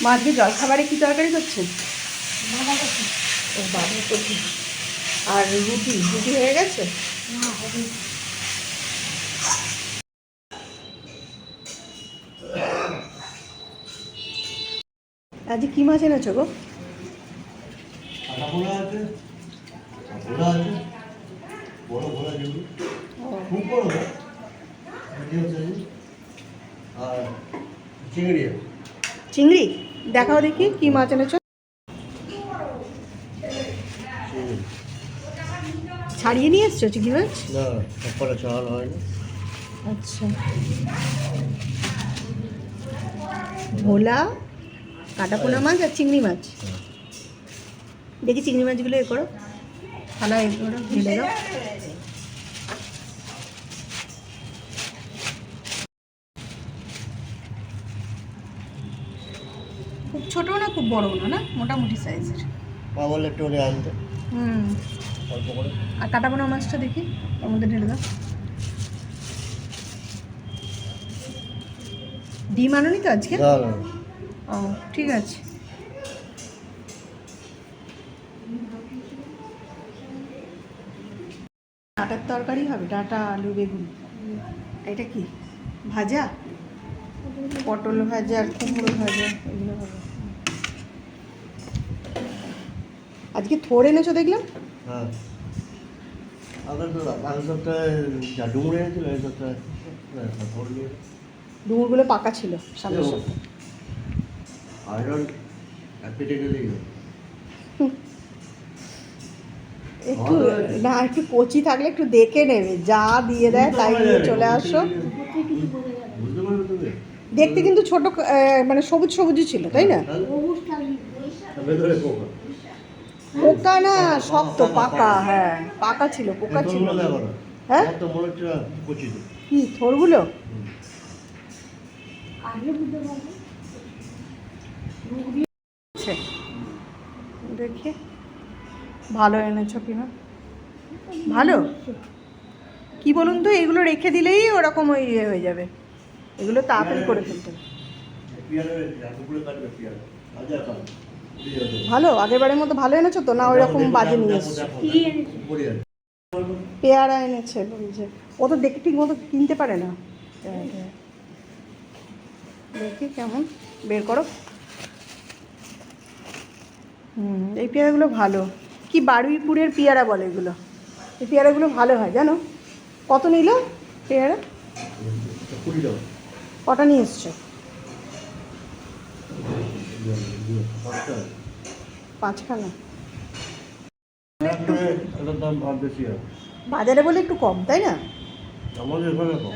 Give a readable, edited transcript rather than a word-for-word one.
মা আজকে জলখাবারে কী তরকারি করছেন? ও বাঁধাকপি আর রুটি রুটি হয়ে গেছে? আজকে কী মাছ এনেছো গো? ভোলা আছে, ভোলা আছে, বড় ভোলা যেগুলো খুব বড় হয় আর চিংড়ি। চিংড়ি দেখাও দেখি কী মাছ এনেছো। ছাড়িয়ে নিয়ে এসছো চিংড়ি মাছ? না, সকালে চাল হয় না। আচ্ছা, ভোলা, কাটাপোনা মাছ আর চিংড়ি মাছ। দেখি চিংড়ি মাছগুলো এ করো, থালা এ করো, ঢেলে দাও। খুব ছোটো না খুব বড় না, না মোটামুটি সাইজের। মা বললে একটু ওরে আনতে অল্প করে। আর কাটাপোনা মাছটা দেখি ওর মধ্যে ঢেলে দাও। ডিম আনোনি তো আজকে? না না, ও ঠিক আছে। ডাঁটার তরকারি হবে, ডাঁটা আলু বেগুন। এটা কি ভাজা? পটল ভাজা আর কুমড়ো ভাজা এগুলো হবে। আজকে থোড় এনেছো দেখলাম। হ্যাঁ, আগের সপ্তাহে যা ডুমুর এনেছিল এই সপ্তাহে ভোর নিয়ে ডুমুরগুলো পাকা ছিল সামনের সপ্তাহে। আয়রন পেটে গেলেই একটু না, একটু কচি থাকলে একটু দেখে নেবে, যা দিয়ে দেয় তাই নিয়ে চলে আসো। বুঝতে পারবে তুমি? দেখতে কিন্তু ছোট মানে সবুজ সবুজই ছিল, তাই না? ভেতরে পোকা। পোকা না, শক্ত পাকা। হ্যাঁ পাকা ছিল, পোকা ছিল। হ্যাঁ তো মনে হচ্ছে কচি তো। কি থোড়গুলো? দেখি ভালো এনেছো কিনা। ভালো কি বলুন তো, এগুলো রেখে দিলেই ওরকম ওই ইয়ে হয়ে যাবে, এগুলো তাড়াতাড়ি করে ফেলতে হবে। ভালো আগের বারের মতো ভালো এনেছো তো, না ওই রকম বাজে নিয়ে এসছো? পেয়ারা এনেছে বলছে, ও তো দেখে ঠিক মতো কিনতে পারে না। দেখি কেমন, বের করো। এই পেয়ারাগুলো ভালো, কি বারুইপুরের পেয়ারা বলে এগুলো। এই পেয়ারাগুলো ভালো হয় জানো। কত নিল পেয়ারা? কটা নিয়ে এসছো? 5খানা। দাম ভাব বেশি হয় বাজারে বলে একটু কম, তাই না? আমাদের এখানে কম।